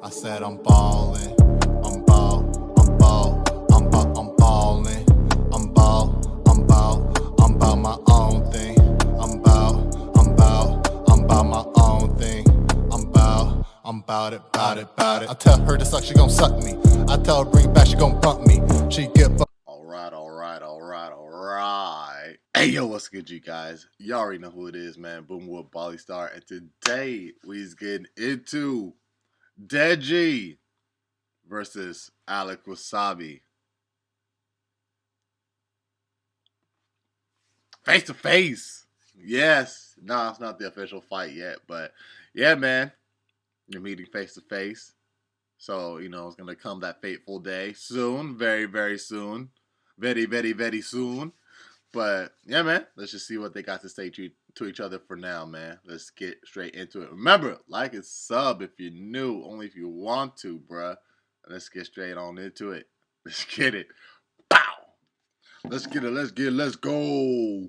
I said I'm ballin', I'm ballin', I'm bout my own thing. I'm bout my own thing. I'm bout it. I tell her to suck, she gon' suck me. I tell her bring it back, she gon' bump me. She get Alright. Hey, yo, what's good, you guys? Y'all already know who it is, man. Boomwood Bali Star. And today, we's getting into Deji versus Alex Wassabi. Face to face. Yes. No, it's not the official fight yet, but yeah, man. You're meeting face to face. So, it's going to come that fateful day soon. Very, very soon. Very, very, very soon. But, yeah, man. Let's just see what they got to say to each other for now, man. Let's get straight into it. Remember, like and sub if you're new. Only if you want to, bruh. Let's get straight on into it. Let's get it. Bow! Let's get it. Let's go.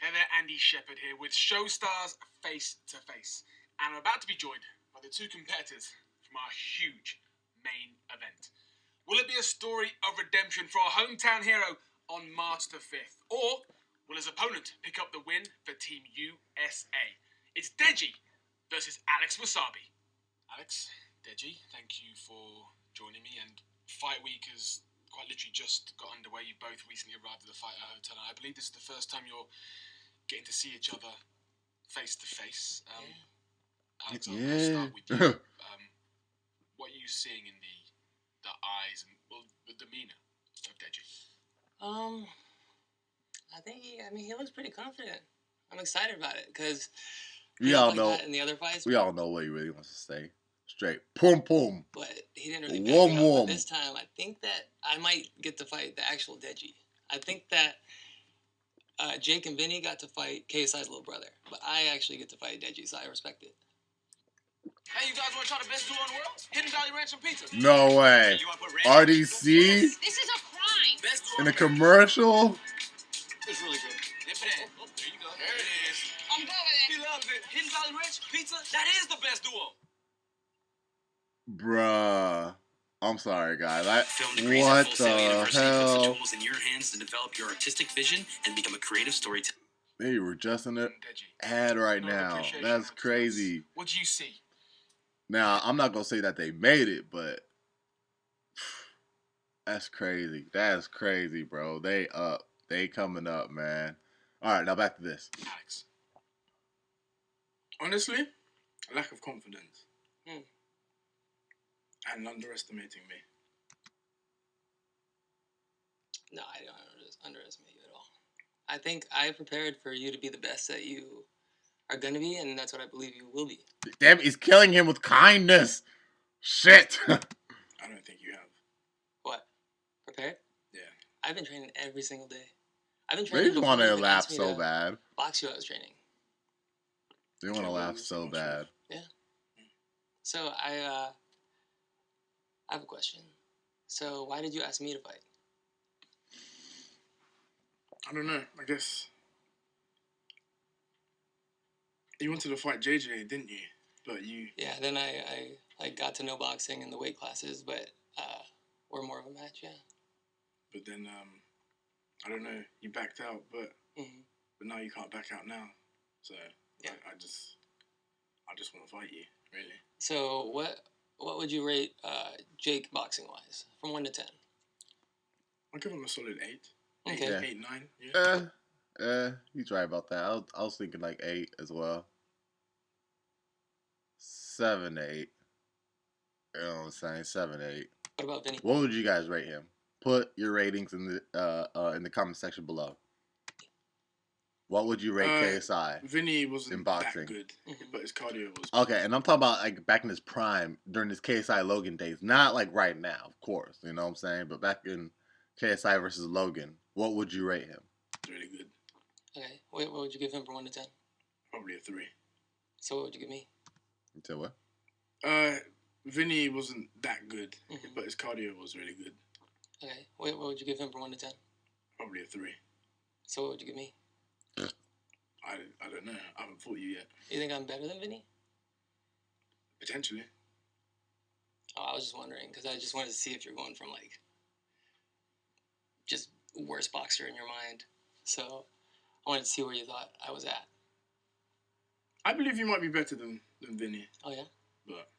Hey there, Andy Shepherd here with Show Stars Face to Face, and I'm about to be joined by the two competitors from our huge main event. Will it be a story of redemption for our hometown hero on March the 5th, or will his opponent pick up the win for Team USA? It's Deji versus Alex Wassabi. Alex, Deji, thank you for joining me, and Fight Week has quite literally just got underway. You both recently arrived at the Fight Hotel, and I believe this is the first time you're getting to see each other face to face. Alex, I'll start with you. What are you seeing in the eyes and the demeanor of Deji? I think he looks pretty confident. I'm excited about it because We all like know. that in the other fights. We all know what he really wants to say. Straight, pum. But he didn't really back it up. But this time, I think that I might get to fight the actual Deji. I think that Jake and Vinny got to fight KSI's little brother, but I actually get to fight Deji, so I respect it. Hey, you guys want to try the best duo in the world? Hidden Valley Ranch and Pizza. No way. RDC This is a crime. Best duo in a commercial. It's really good. There you go. There it is. I'm good with He loves it. Hidden Valley Ranch Pizza. That is the best duo. Bruh. I'm sorry, guys. What the hell? Tools in your hands to develop your artistic vision and become a creative storyteller. They were just in the ad right now. That's crazy. What do you see? Now, I'm not going to say that they made it, but that's crazy. That's crazy, bro. They up. They coming up, man. All right, now back to this. Alex. Honestly, a lack of confidence. And underestimating me. No, I don't underestimate you at all. I think I prepared for you to be the best that you are going to be, and that's what I believe you will be. Damn, he's killing him with kindness. Shit. I don't think you have. What? Prepared? Yeah. I've been training every single day. I've been They training. just want to laugh so bad. Box you, I was training. They want to laugh so bad. Yeah. So I have a question. So why did you ask me to fight? I don't know. I guess you wanted to fight JJ, didn't you? But you. Yeah. Then I got to know boxing and the weight classes, but we're more of a match, yeah. But then I don't know. You backed out, but now you can't back out now. So yeah, I just want to fight you, really. So what would you rate Jake boxing wise from 1 to 10? I'll give him a solid 8. Okay. 8, 9. Yeah. He's right about that. I was thinking like 8 as well. 7, 8. You know what I'm saying? 7, 8. What about Vinny? What would you guys rate him? Put your ratings in the comment section below. What would you rate KSI? Vinny wasn't in boxing? that good, but his cardio was. Okay, and I'm talking about like back in his prime during his KSI Logan days, not like right now, of course. You know what I'm saying? But back in KSI versus Logan, what would you rate him? Really good. Okay, what would you give him from 1 to 10? Probably a 3. So what would you give me? You tell what? Vinny wasn't that good, but his cardio was really good. Okay. What would you give him from 1 to 10? Probably a 3. So what would you give me? I don't know. I haven't fought you yet. You think I'm better than Vinny? Potentially. Oh, I was just wondering because I just wanted to see if you're going from like just worst boxer in your mind. So I wanted to see where you thought I was at. I believe you might be better than Vinny. Oh yeah. But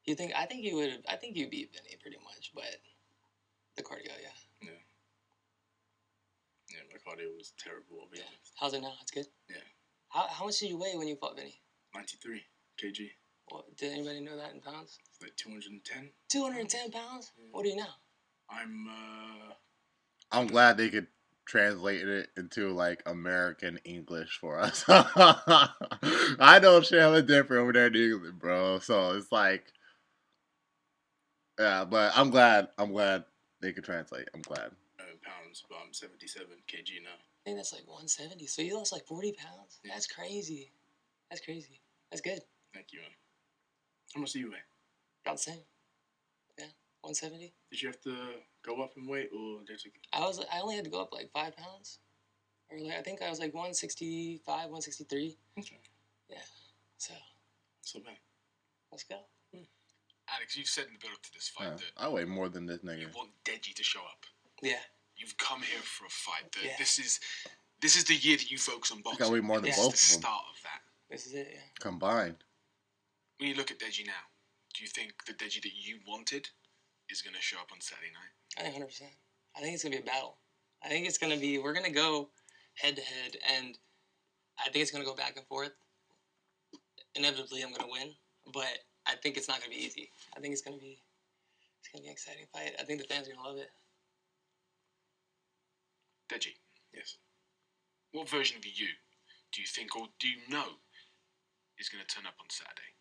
You think? I think you would. I think you beat Vinny pretty much, but the cardio, yeah. Yeah, my cardio was terrible, I'll be honest. How's it now? It's good? Yeah. How much did you weigh when you fought Vinny? 93 kg. Well, did anybody know that in pounds? It's like 210. 210 pounds? Yeah. What are you now? I'm glad they could translate it into like American English for us. I don't share a different over there in England, bro. So it's like, yeah, but I'm glad they could translate. I'm glad. Pounds, but I'm 77 kg now. I think that's like 170. So you lost like 40 pounds? Yeah. That's crazy. That's crazy. That's good. Thank you, man. How much do you weigh? About the same. Yeah, 170. Did you have to go up in weight, or did you? I only had to go up like 5 pounds. Or like, I think I was like 165, 163. Okay. Yeah. So. So bad. Let's go. Alex, you've said in the build-up to this fight that I weigh more than this nigga. you want Deji to show up. Yeah. You've come here for a fight. This is the year that you focus on boxing. I weigh more than both of them. This is the start of that. This is it, yeah. Combined. When you look at Deji now, do you think the Deji that you wanted is going to show up on Saturday night? I think 100%. I think it's going to be a battle. I think it's going to be, we're going to go head-to-head, and I think it's going to go back and forth. Inevitably, I'm going to win, but I think it's not going to be easy. I think it's going to be an exciting fight. I think the fans are going to love it. Deji. Yes. What version of you do you think, or do you know, is going to turn up on Saturday?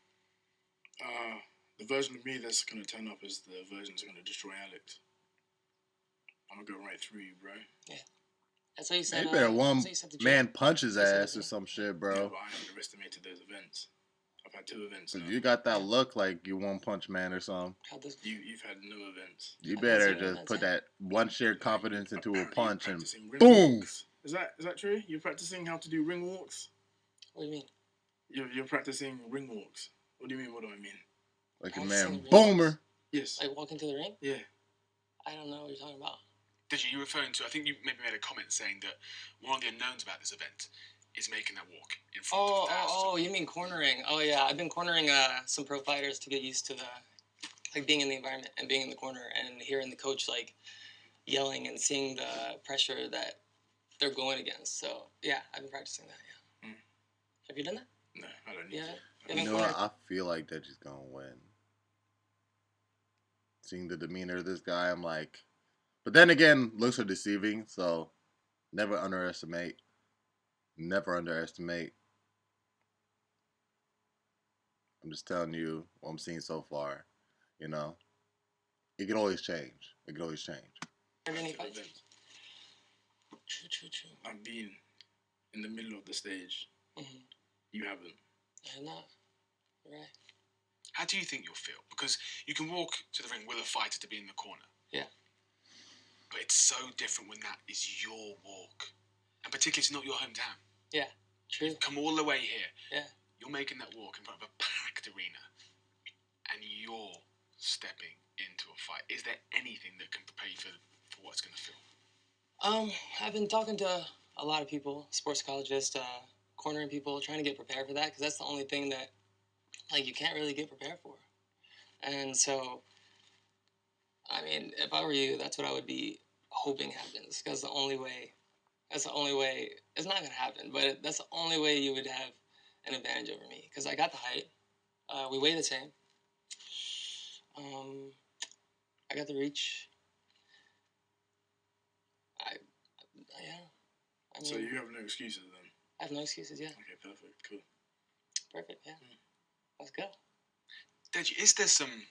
The version of me that's going to turn up is the version that's going to destroy Alex. I'm going to go right through you, bro. Yeah. That's what you said. They better one man punch his ass or some shit, bro. Yeah, but I underestimated those events. I've had 2 events. So you got that look like you one punch man or something. You've had no events. You better just put that one shared confidence into a punch and boom. Is that true? You're practicing how to do ring walks? What do you mean? You're practicing ring walks. What do you mean? What do I mean? Like a man boomer. Yes. Like walking to the ring? Yeah. I don't know what you're talking about. Deji, you referring to? I think you maybe made a comment saying that one of the unknowns about this event is making that walk in front of thousands. Oh, you mean cornering? Oh yeah, I've been cornering some pro fighters to get used to being in the environment and being in the corner and hearing the coach like yelling and seeing the pressure that they're going against. So yeah, I've been practicing that. Yeah. Have you done that? No, I don't need to. You know what? I feel like Deji's gonna win. Seeing the demeanor of this guy, I'm like, but then again, looks are deceiving. So never underestimate. Never underestimate. I'm just telling you what I'm seeing so far. You know, it could always change. It could always change. True. I've been in the middle of the stage. Mm-hmm. You haven't. I have not. You're right. How do you think you'll feel? Because you can walk to the ring with a fighter to be in the corner. Yeah. But it's so different when that is your walk. And particularly it's not your hometown. Yeah, true. You've come all the way here. Yeah. You're making that walk in front of a packed arena. And you're stepping into a fight. Is there anything that can prepare you for what it's going to feel? I've been talking to a lot of people, sports psychologists, cornering people, trying to get prepared for that, because that's the only thing that, like, you can't really get prepared for. And so, I mean, if I were you, that's what I would be hoping happens, because it's not going to happen, but that's the only way you would have an advantage over me, because I got the height, we weigh the same, I got the reach, I mean, so you have no excuses then? I have no excuses, yeah. Okay, perfect, cool. Perfect, yeah. Let's go. Deji, is there some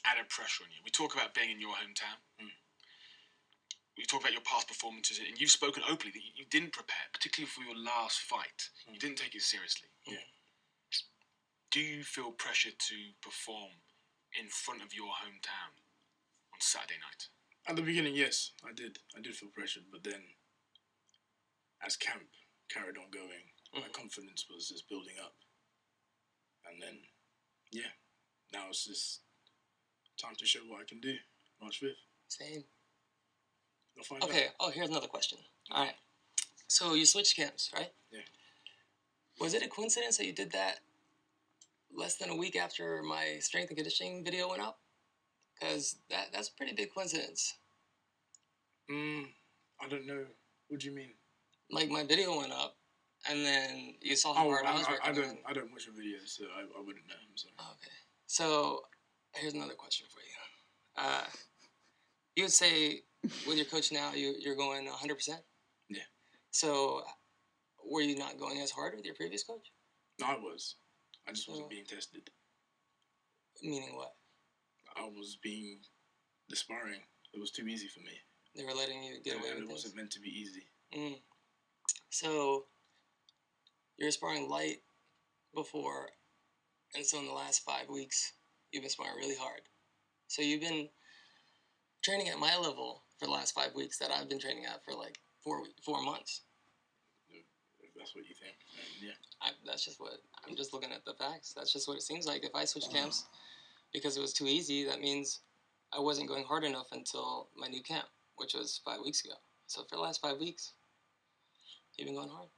added pressure on you? We talk about being in your hometown. We talk about your past performances, and you've spoken openly that you didn't prepare, particularly for your last fight. You didn't take it seriously. Yeah. Do you feel pressure to perform in front of your hometown on Saturday night? At the beginning, yes, I did. I did feel pressured, but then as camp carried on going, my confidence was just building up. And then, yeah, now it's just time to show what I can do. March 5th. Same. You'll find Okay. out. Oh, here's another question. All right. So you switched camps, right? Yeah. Was it a coincidence that you did that less than a week after my strength and conditioning video went up? Because that's a pretty big coincidence. I don't know. What do you mean? Like, my video went up, and then you saw how hard I was working. I don't watch your videos, so I wouldn't know. I'm sorry. Okay. So here's another question for you. You would say with your coach now, you're going 100%? Yeah. So were you not going as hard with your previous coach? No, I was. I just wasn't being tested. Meaning what? I was being the sparring. It was too easy for me. They were letting you get away with it things? wasn't meant to be easy. So you were sparring light before, and so in the last 5 weeks, you've been sparring really hard. So you've been training at my level for the last 5 weeks that I've been training at for like 4 months. If that's what you think, yeah. That's just what, I'm just looking at the facts. That's just what it seems like. If I switched camps because it was too easy, that means I wasn't going hard enough until my new camp, which was 5 weeks ago. So for the last 5 weeks, you've been going hard.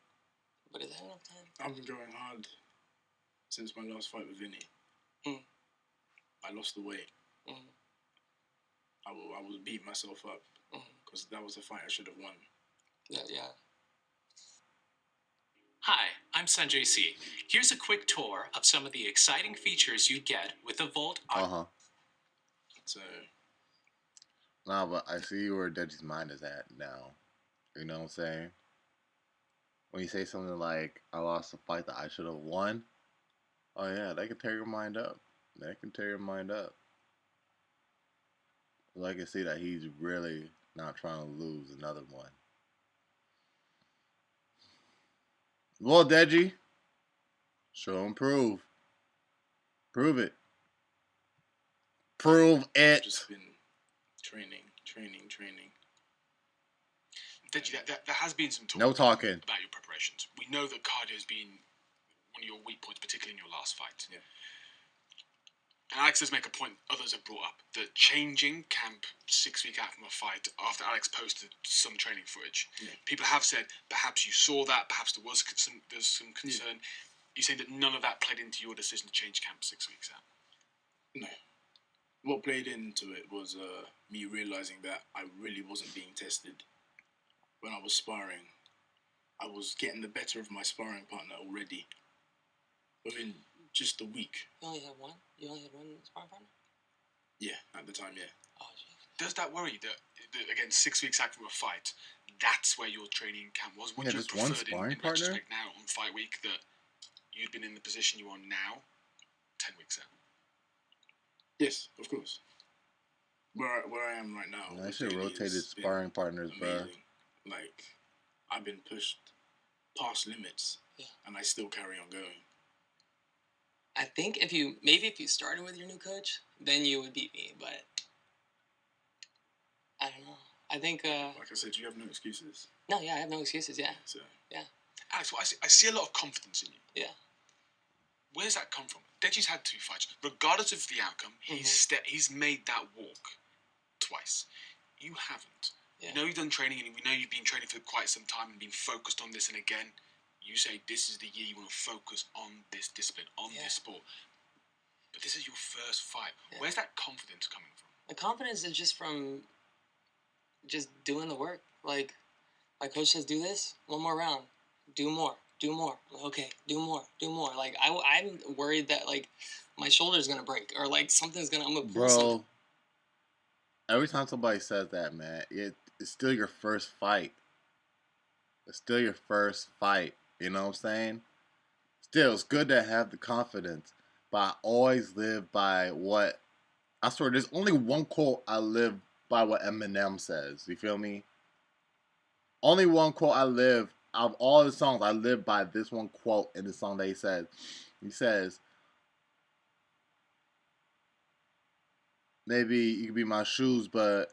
But is that enough time? I've been going hard since my last fight with Vinny. I lost the weight. I was beating myself up because that was a fight I should have won. Yeah. Hi, I'm Sanjay C. Here's a quick tour of some of the exciting features you get with the Volt. So. Nah, but I see where Deji's mind is at now. You know what I'm saying? When you say something like, I lost a fight that I should have won, oh yeah, that can tear your mind up. That can tear your mind up. Well, I can see that he's really not trying to lose another one. Well, Deji, show and prove. Prove it. Prove it. I've just been training. Deji, there has been some talk No talking about your preparations. We know that cardio has been one of your weak points, particularly in your last fight. Yeah. And Alex does make a point others have brought up, that changing camp 6 weeks out from a fight after Alex posted some training footage. Yeah. People have said perhaps you saw that, perhaps there's some concern. You're saying that none of that played into your decision to change camp 6 weeks out? No. What played into it was me realizing that I really wasn't being tested. When I was sparring, I was getting the better of my sparring partner already. Within just a week. You only had one? You only had one sparring partner? Yeah, at the time, yeah. Oh, geez. Does that worry you that, again, 6 weeks out from a fight, that's where your training camp was? Would you have preferred in retrospect now on fight week that you'd been in the position you are now 10 weeks out? Yes, of course. Where I am right now. I should have rotated sparring partners, bro. Like, I've been pushed past limits, and I still carry on going. I think if you started with your new coach, then you would beat me, but I don't know. I think like I said, you have no excuses. No, yeah, I have no excuses, yeah. So yeah. Alex, well, I see a lot of confidence in you. Yeah. Where does that come from? Deji's had 2 fights. Regardless of the outcome, he's made that walk twice. You haven't. Yeah. We know you've done training, and we know you've been training for quite some time and been focused on this, and again, you say this is the year you want to focus on this discipline, on this sport. But this is your first fight. Yeah. Where's that confidence coming from? The confidence is just from just doing the work. Like, my coach says, do this, one more round. Do more. Okay, do more. Like, I'm worried that, like, my shoulder's going to break or, like, I'm going to pull something. Every time somebody says that, man, it's still your first fight. It's still your first fight. You know what I'm saying? Still, it's good to have the confidence. But I always live by what... I swear, there's only one quote I live by what Eminem says. You feel me? Only one quote I live... Out of all the songs, I live by this one quote in the song that he says. He says... maybe you could be my shoes, but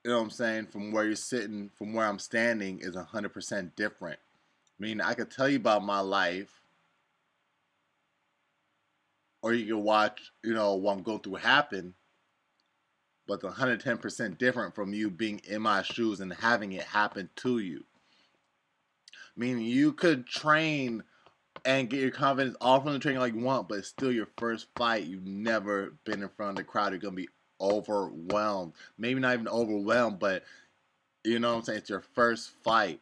you know what I'm saying, from where you're sitting, from where I'm standing is 100% different. I mean, I could tell you about my life, or you can watch, what I'm going through happen, but it's 110% different from you being in my shoes and having it happen to you. Meaning you could train and get your confidence all from the training like you want, but it's still your first fight. You've never been in front of the crowd. You're gonna be overwhelmed. Maybe not even overwhelmed, but you know what I'm saying? It's your first fight.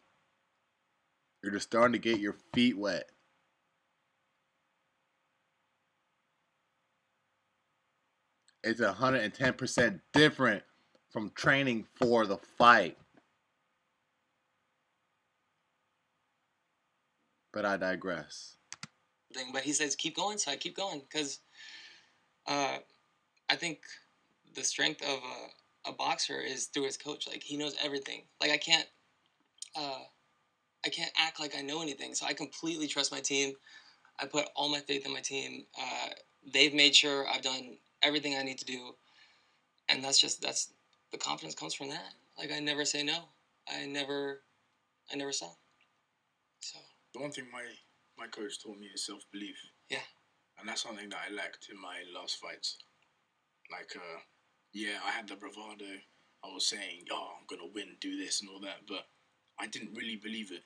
You're just starting to get your feet wet. It's 110% different from training for the fight. But I digress. But he says keep going, so I keep going because I think the strength of a boxer is through his coach. Like he knows everything. Like I can't act like I know anything. So I completely trust my team. I put all my faith in my team. They've made sure I've done everything I need to do, and that's the confidence comes from that. Like I never say no. I never stop. So The one thing my coach taught me is self-belief. Yeah. And that's something that I lacked in my last fights. Like, yeah, I had the bravado. I was saying, oh, I'm going to win, do this and all that. But I didn't really believe it.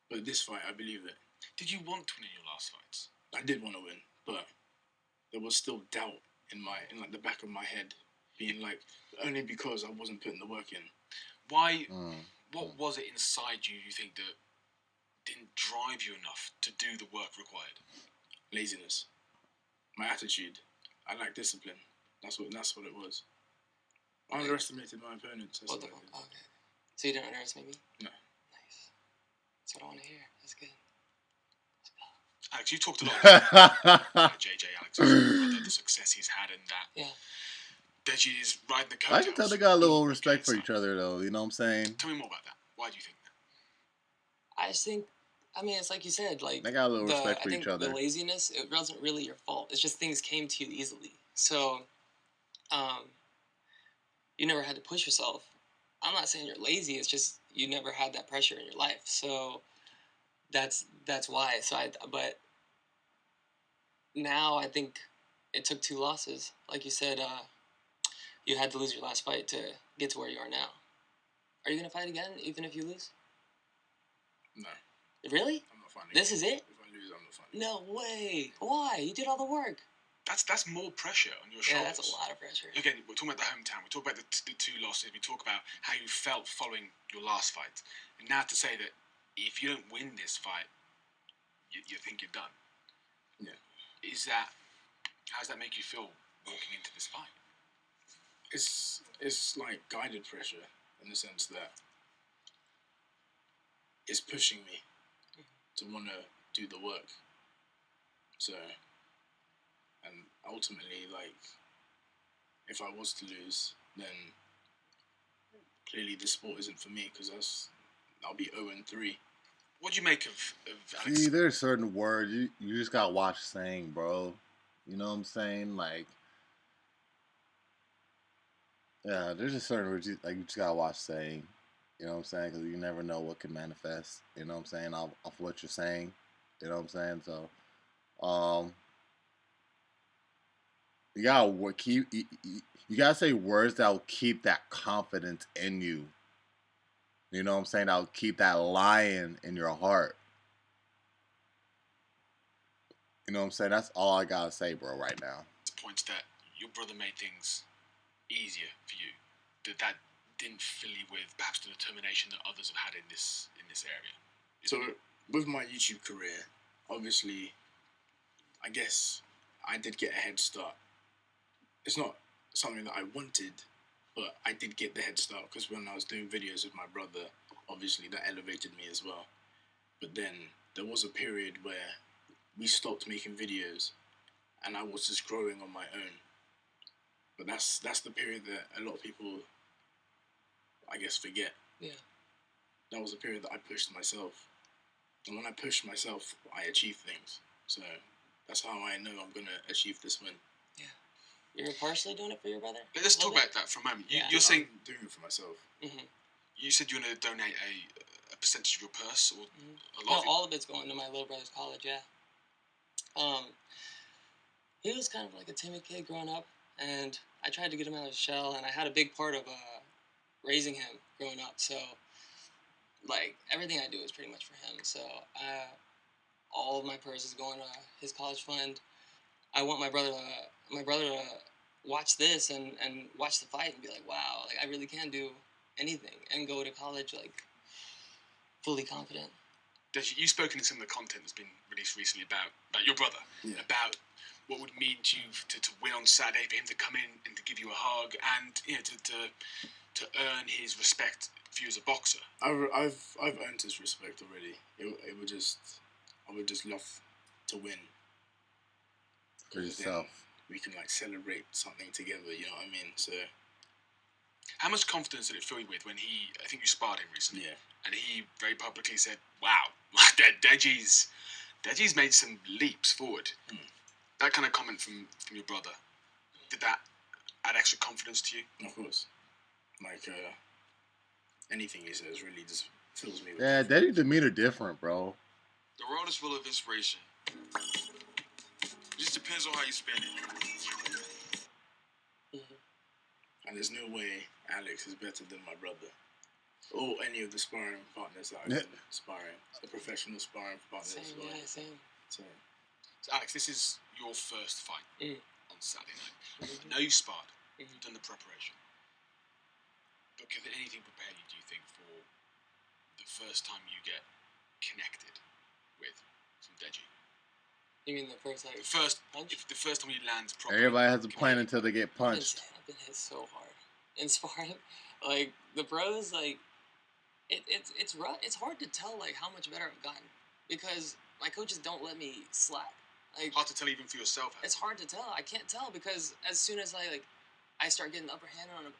But this fight, I believe it. Did you want to win in your last fights? I did want to win, but there was still doubt in like the back of my head, being like, only because I wasn't putting the work in. Why? What was it inside you think that didn't drive you enough to do the work required? Laziness. My attitude. I lack discipline. That's what it was. I underestimated my opponents. That's what okay. So you didn't underestimate me? No. Nice. That's what I want to hear. That's good. Alex, you talked a lot about JJ, Alex, the success he's had and that. Yeah. Deji is riding the coattails. I can tell they got a little respect for each other, though. You know what I'm saying? Tell me more about that. Why do you think that? I just think, it's like you said, like they got a little respect for each other. The laziness, it wasn't really your fault. It's just things came to you easily. So, you never had to push yourself. I'm not saying you're lazy. It's just you never had that pressure in your life. So that's why. But now I think it took 2 losses. Like you said, you had to lose your last fight to get to where you are now. Are you gonna fight again, even if you lose? No. Really? I'm not fighting. This is it? If I lose, I'm not fighting. No way. Why? You did all the work. That's more pressure on your shoulders. Yeah, that's a lot of pressure. Again, we're talking about the hometown. We talk about the 2 losses. We talk about how you felt following your last fight. And now to say that if you don't win this fight, you think you're done. Yeah. How does that make you feel walking into this fight? It's like guided pressure in the sense that it's pushing me to want to do the work. So, and ultimately, like, if I was to lose, then clearly this sport isn't for me because I'll be 0-3. What do you make of Alex? See, there's certain words you just gotta watch saying, bro. You know what I'm saying? Like, yeah, there's just certain words you just gotta watch saying. You know what I'm saying? Because you never know what can manifest. You know what I'm saying? Off what you're saying. You know what I'm saying? So, you gotta you gotta say words that will keep that confidence in you. You know what I'm saying? That will keep that lion in your heart. You know what I'm saying? That's all I gotta say, bro, right now. Points that your brother made things easier for you. That didn't fill you with perhaps the determination that others have had in this area. So with my YouTube career, obviously, I guess I did get a head start. It's not something that I wanted, but I did get the head start because when I was doing videos with my brother, obviously that elevated me as well. But then there was a period where we stopped making videos and I was just growing on my own. But that's the period that a lot of people, I guess, forget. Yeah. That was a period that I pushed myself. And when I push myself, I achieve things. So that's how I know I'm going to achieve this win. Yeah. You're partially doing it for your brother? Let's talk about that for a moment. Yeah. You're saying I'm doing it for myself. Mm-hmm. you said you want to donate a percentage of your purse or a lot No, of your... all of it's going to my little brother's college. Yeah. He was kind of like a timid kid growing up, and I tried to get him out of his shell, and I had a big part of raising him growing up. So, like, everything I do is pretty much for him. So, all of my purse is going to his college fund. I want my brother to watch this and watch the fight and be like, wow, like I really can do anything and go to college like fully confident. Deji, you've spoken in some of the content that's been released recently about your brother, about what would mean to you to win on Saturday, for him to come in and to give you a hug, and to earn his respect for you as a boxer. I've earned his respect already. I would just love to win. For yourself. We can like celebrate something together. You know what I mean? So. How much confidence did it fill you with when I think you sparred him recently, Yeah. and he very publicly said, "Wow, Deji's made some leaps forward." That kind of comment from your brother, did that add extra confidence to you? Of course. Like anything he says really just fills me with Yeah, Deji's demeanor different, bro. The world is full of inspiration. It just depends on how you spend it. And there's no way Alex is better than my brother. Or any of the sparring partners that I've been sparring. The professional sparring partners. Same. So Alex, this is your first fight on Saturday night. I know you sparred, you've done the preparation. But can anything prepare you, do you think, for the first time you get connected with some Deji? You mean the first like punch? If the first time he lands properly. Everybody has a plan until they get punched. I've been hit so hard in sparring. Like the pros, like it's rough. It's hard to tell like how much better I've gotten because my coaches don't let me slack. Like hard to tell even for yourself. It's hard to tell. I can't tell because as soon as I start getting the upper hand on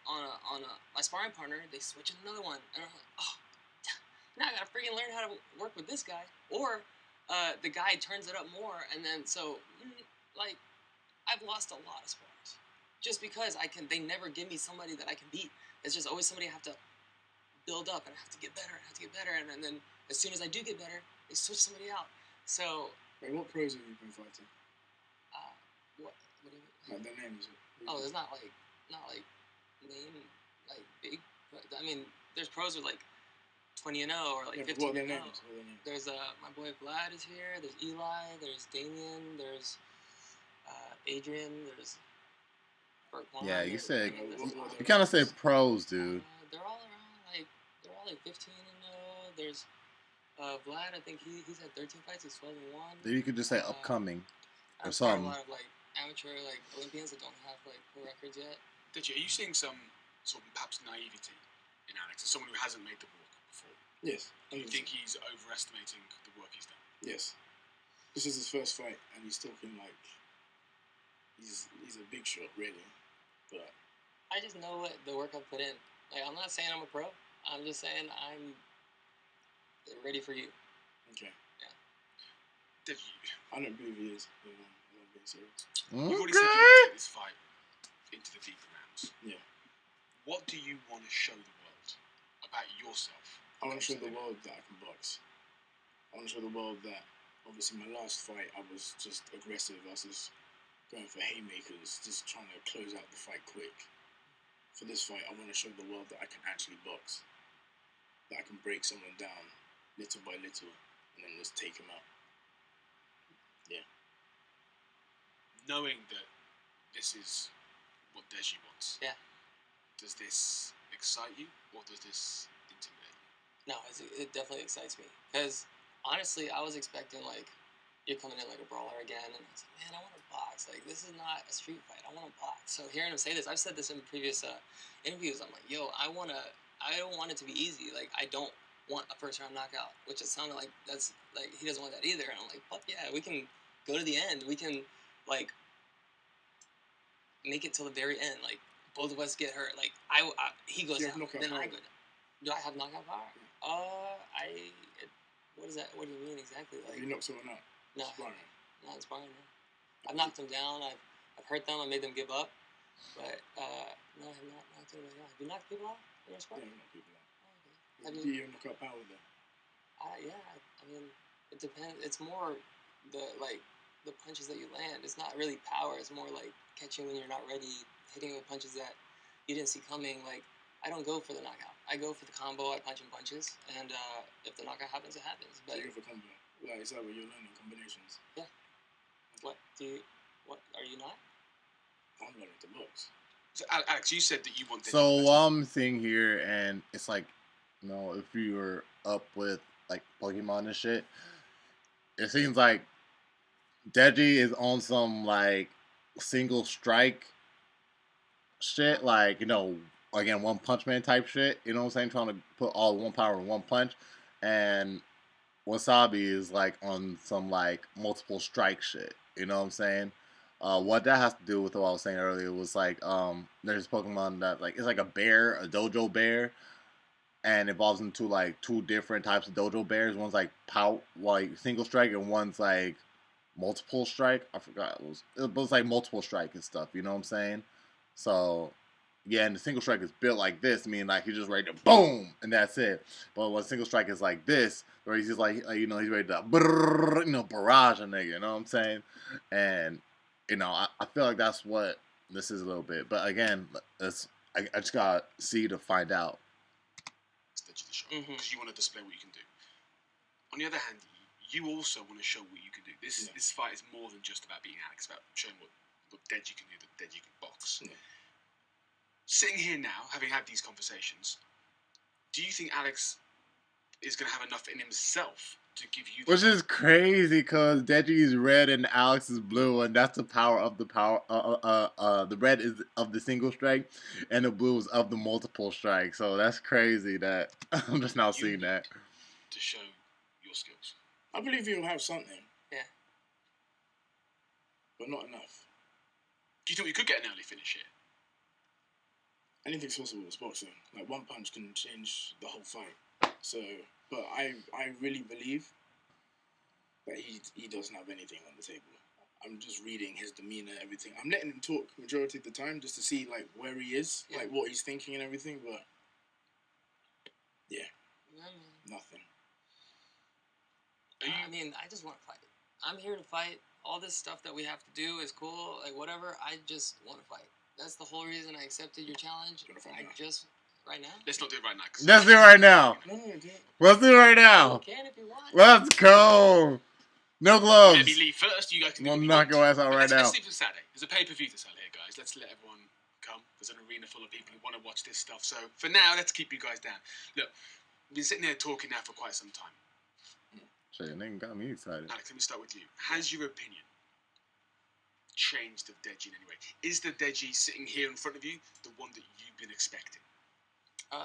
my sparring partner, they switch in another one, and I'm like, oh, now I gotta freaking learn how to work with this guy. Or the guy turns it up more, and then like I've lost a lot of spars just because they never give me somebody that I can beat. It's just always somebody I have to build up, and I have to get better, and then as soon as I do get better, they switch somebody out. So. Wait, what pros have you been fighting? What do you mean? Like their names. Oh, there's not like name like big. I mean, there's pros with like 20-0 or like 15-0. What are their names? There's my boy Vlad is here. There's Eli. There's Damien. There's Adrian. There's Berkwan. Yeah, you said you kind of said pros, dude. They're all around like 15-0. There's Vlad. I think he's had 13 fights. He's 12-1. Then you could just say upcoming or I've something. a lot of like amateur like Olympians that don't have like pro records yet. Deji, are you seeing some sort of perhaps naivety in Alex as someone who hasn't made the walk before? Yes. Do you think he's overestimating the work he's done? Yes. This is his first fight, and he's talking like he's a big shot, really. But I just know what the work I've put in. Like I'm not saying I'm a pro. I'm just saying I'm ready for you. Okay. Yeah. Deji, I don't believe he is. I'm being serious. You've already said you want to take this fight into the deeper rounds. Yeah. What do you want to show the world about yourself? I want to show the world that I can box. I want to show the world that, obviously, my last fight, I was just aggressive. I was just going for haymakers, just trying to close out the fight quick. For this fight, I want to show the world that I can actually box. That I can break someone down little by little and then just take him out. Yeah. Knowing that this is what Deji wants. Yeah. Does this excite you, or does this intimidate you? No, it definitely excites me. Because, honestly, I was expecting, like, you're coming in like a brawler again. And I was like, man, I want to box. Like, this is not a street fight. I want to box. So hearing him say this, I've said this in previous interviews. I'm like, yo, I don't want it to be easy. Like, I don't want a first-round knockout. Which it sounded like that's, like, he doesn't want that either. And I'm like, fuck yeah, we can go to the end. We can, like, make it till the very end. Like, both of us get hurt. Like, he goes down, then I go down. Do I have knockout power? What is that? What do you mean exactly? Like, Have you knocked someone out? No, Sparring. not sparring. No. I've knocked them down. I've hurt them. I made them give up. But no, I have not knocked anybody out. Have you knocked people out in your sport? Yeah, knock people out. Oh, okay. Have Do you? you knock out power though? Yeah. I mean, it depends. It's more the punches that you land. It's not really power. It's more like catching when you're not ready, hitting with punches that you didn't see coming. Like I don't go for the knockout. I go for the combo. I punch in punches, and if the knockout happens, it happens. So But you go for combo. Like, is that what you're learning? Combinations? yeah, what do you? What are you not? I'm learning to box. So, Alex, you said that you want Deji So first. I'm seeing here, and it's like, you know, if you were up with like Pokemon and shit, it seems like Deji is on some like single strike shit, like, you know, again, One Punch Man type shit. You know what I'm saying? Trying to put all one power in one punch, and Wassabi is like on some like multiple strike shit. You know what I'm saying? What that has to do with what I was saying earlier was like there's Pokemon that like it's like a bear, a dojo bear, and it evolves into like two different types of dojo bears. One's like like single strike, and one's like multiple strike. I forgot it was like multiple strike and stuff. You know what I'm saying? So yeah, and the single strike is built like this, meaning like he's just ready to boom, and that's it. But when single strike is like this, where he's just like you know, he's ready to brrr, you know, barrage a nigga, you know what I'm saying? And you know, I feel like that's what this is a little bit. But again, I just gotta see to find out. It's Deji the show because you want to display what you can do. On the other hand, you also want to show what you can do. This fight is more than just about beating Alex. It's about showing what Deji can do, that Deji can box. Yeah. Sitting here now, having had these conversations, do you think Alex is going to have enough in himself to give you? Which is crazy because Deji is red and Alex is blue, and that's the power of the power. The red is of the single strike, and the blue is of the multiple strike. So that's crazy that I'm just now seeing that. To show your skills. I believe you'll have something. Yeah. But not enough. Do you think we could get an early finish here? Anything's possible with boxing. Like one punch can change the whole fight. So, but I really believe that he doesn't have anything on the table. I'm just reading his demeanor, everything. I'm letting him talk majority of the time just to see like where he is, like what he's thinking and everything. But yeah, nothing. I mean, I just want to fight. I'm here to fight. All this stuff that we have to do is cool, like whatever. I just want to fight. That's the whole reason I accepted your challenge. Right now. Let's not do it right now. Let's do it right now. Let's do it right now. You can if you want. Let's go. No gloves. Maybe leave first. You guys can. We'll knock your ass out right now. Let's leave for Saturday. There's a pay-per-view to sell here, guys. Let's let everyone come. There's an arena full of people who want to watch this stuff. So for now, let's keep you guys down. Look, we've been sitting here talking now for quite some time. Shit, nigga got me excited. Alex, let me start with you. Has your opinion changed of Deji in any way? Is the Deji sitting here in front of you the one that you've been expecting?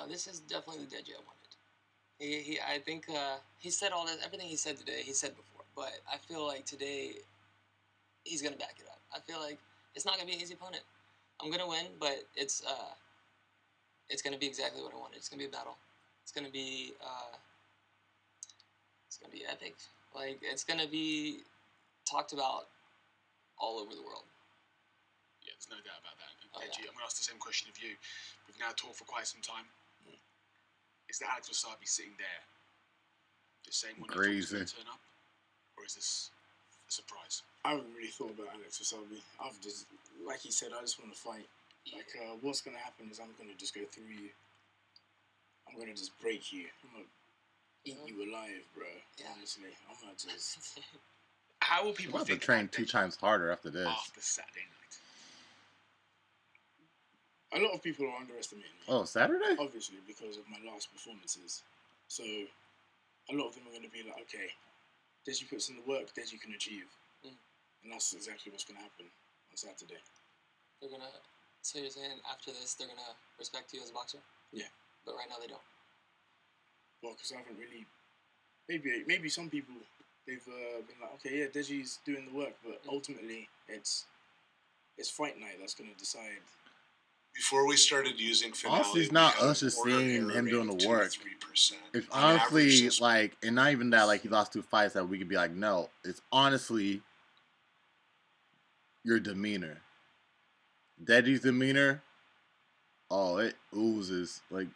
This is definitely the Deji I wanted. I think he said everything he said today, he said before. But I feel like today, he's gonna back it up. I feel like it's not gonna be an easy opponent. I'm gonna win, but it's gonna be exactly what I wanted. It's gonna be a battle. It's gonna be epic. Like it's gonna be talked about all over the world. Yeah, there's no doubt about that. Deji, I'm going to ask the same question of you. We've now talked for quite some time. Is the Alex Wassabi sitting there the same one you thought was going to turn up? Or is this a surprise? I haven't really thought about Alex Wassabi. I've just, like he said, I just want to fight. Like, what's going to happen is I'm going to just go through you. I'm going to just break you. I'm going to eat you alive, bro. Yeah. Honestly, I'm going to just... How will people think train 2 times harder after this? After Saturday night. A lot of people are underestimating me. Oh, Saturday? Obviously, because of my last performances. So, a lot of them are going to be like, okay, Deji puts in the work, Deji can achieve. And that's exactly what's going to happen on Saturday. They're going to... So you're saying after this, they're going to respect you as a boxer? Yeah. But right now they don't? Well, because I haven't really... Maybe some people, they've been like, okay, yeah, Deji's doing the work, but ultimately, it's fight night that's going to decide. Before we started using Finale, honestly, it's not us just seeing him doing the work. It's honestly like, and not even that, like he lost 2 fights that we could be like, no. It's honestly your demeanor. Deji's demeanor, oh, it oozes like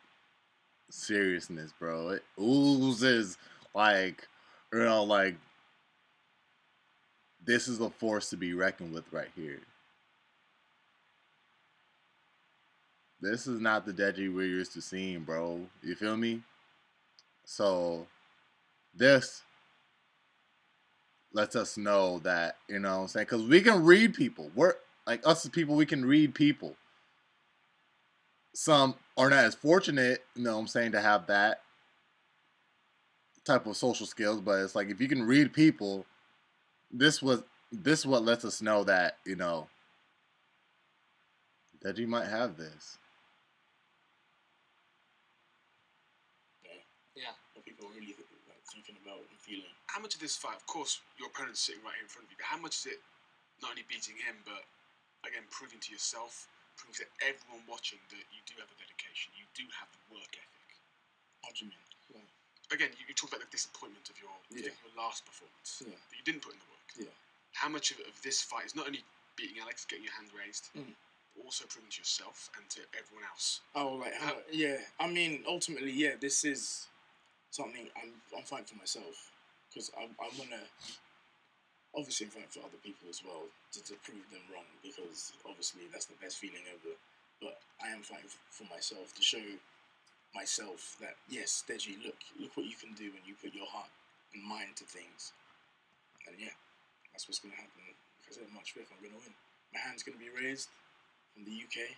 seriousness, bro. It oozes like, like this is a force to be reckoned with right here. This is not the Deji we're used to seeing, bro. You feel me? So this lets us know that, you know what I'm saying? Because we can read people. We're like us as people, we can read people. Some are not as fortunate, you know what I'm saying, to have that type of social skills, but it's like if you can read people, this was this is what lets us know that, you know, that you might have this. Yeah. What people are really like thinking about and feeling. How much of this fight, of course, your opponent's sitting right here in front of you, but how much is it not only beating him, but again, proving to yourself, proving to everyone watching that you do have the dedication, you do have the work ethic? What do you mean? Like, again, you talked about the disappointment of your last performance, that you didn't put in the work. Yeah. How much of this fight is not only beating Alex, getting your hand raised, but also proving to yourself and to everyone else? Oh, like yeah. I mean, ultimately, yeah. This is something I'm fighting for myself because I wanna obviously fight for other people as well to prove them wrong, because obviously that's the best feeling ever. But I am fighting for myself to show myself that yes, Deji, look what you can do when you put your heart and mind to things. And yeah, that's what's gonna happen. Like I said, March 5th, I'm gonna win. My hand's gonna be raised from the UK.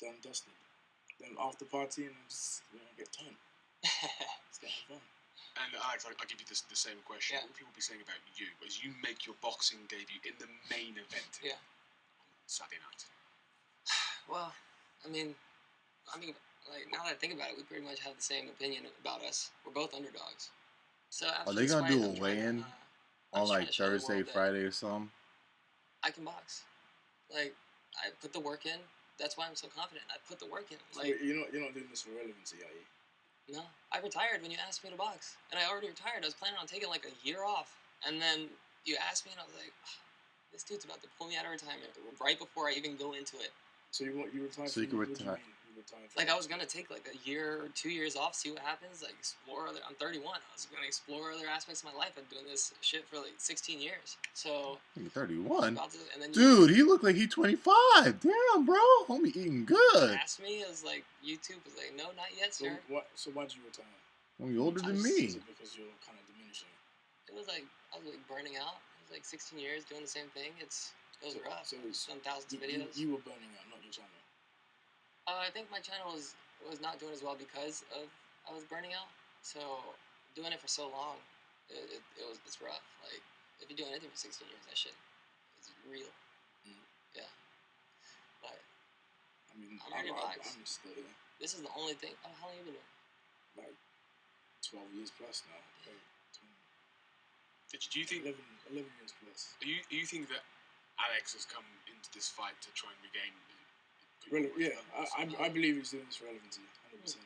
Done, dusted. Then after party and just get turned. It's gonna have fun. And Alex, I'll give you the same question. Yeah. What people be saying about you as you make your boxing debut in the main event Yeah. on Saturday night? Well, I mean, like now that I think about it, we pretty much have the same opinion about us. We're both underdogs. So Are after they this gonna fight, do I'm a trying to, weigh-in on I'm just trying like to show the Thursday, world that Friday, or something? I can box. Like I put the work in. That's why I'm so confident. I put the work in. So Like you're not doing this for relevancy, are you? no, I retired when you asked me to box, and I already retired. I was planning on taking like a year off, and then you asked me, and I was like, this dude's about to pull me out of retirement right before I even go into it. So you retired? So you can what do you retire. mean you retired? Like I was gonna take like a year or 2 years off, see what happens. Like explore other. I'm 31. I was gonna explore other aspects of my life. I've been doing this shit for like 16 years. So You're 31. about to, and then Dude, he looked like he's 25. Damn, bro. Homie eating you good. asked me, I was like, YouTube was like, no, not yet, So sir. So why'd you retire? Homie older than Is me. it because you're kind of diminishing? It was like I was like burning out. It was like 16 years doing the same thing. It was rough. So Done thousands of videos. You were burning out, not your channel. I think my channel was not doing as well because of I was burning out. So doing it for so long, it's rough. Like if you do anything for 16 years, that shit is real. Yeah. But I mean, I'm ready to box. I'm still here. This is the only thing. Oh, how long have you been doing? Like 12 years plus now. Do you think 11 years plus. you think that Alex has come into this fight to try and regain? Yeah, I believe he's doing this for relevancy, 100%.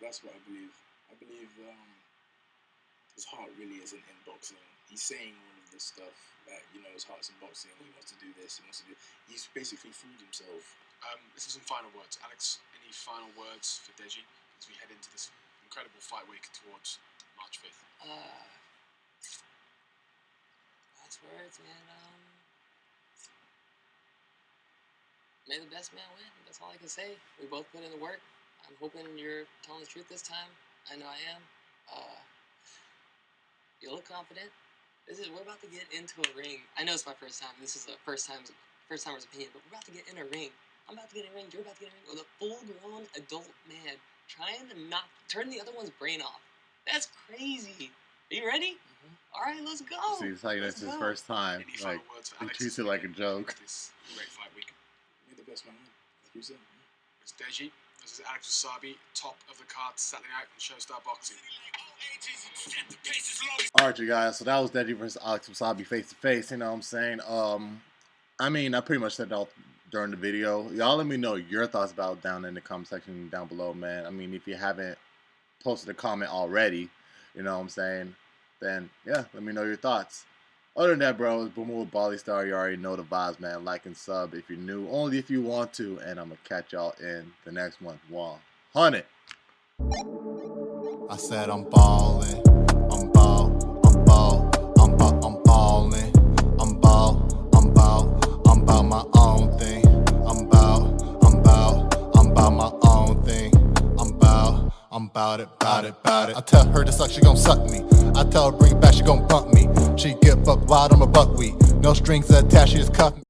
That's what I believe. I believe his heart really isn't in boxing. He's saying all of this stuff that his heart's in boxing. He wants to do this. He wants to do. He's basically fooled himself. This is some final words, Alex. Any final words for Deji as we head into this incredible fight week towards March 5th? Last words, man. May the best man win. That's all I can say. We both put in the work. I'm hoping you're telling the truth this time. I know I am. You look confident. We're about to get into a ring. I know it's my first time. This is a first timer's opinion, but we're about to get in a ring. I'm about to get in a ring. You're about to get in a ring with a full-grown adult man trying to not turn the other one's brain off. That's crazy. Are you ready? Mm-hmm. All right, let's go. See, it's like that's his first time. Any Like, final words for he Alex treats it like a joke. This great fight week. May the best man win. Like you said. It's Deji. This is Alex Wassabi, top of the card Saturday night on Showstar Boxing. Alright, you guys, so that was Deji versus Alex Wassabi face to face, you know what I'm saying? I mean, I pretty much said that all during the video. Y'all let me know your thoughts about it down in the comment section down below, man. I mean, if you haven't posted a comment already, you know what I'm saying, then yeah, let me know your thoughts. Other than that, bro, it's Boom with Bali Star. You already know the vibes, man. Like and sub if you're new, only if you want to. And I'm gonna catch y'all in the next one. 100. I said I'm ballin', I'm ball, I'm ball, I'm ball, I'm ballin', I'm ball, I'm ball, I'm ball my own thing. I'm ball my own thing. I'm bout it, bout it, bout it. I tell her to suck, she gon' suck me. I tell her bring it back, she gon' bump me. She get buck wild, I'm a buckwheat. No strings attached, she just cuff me.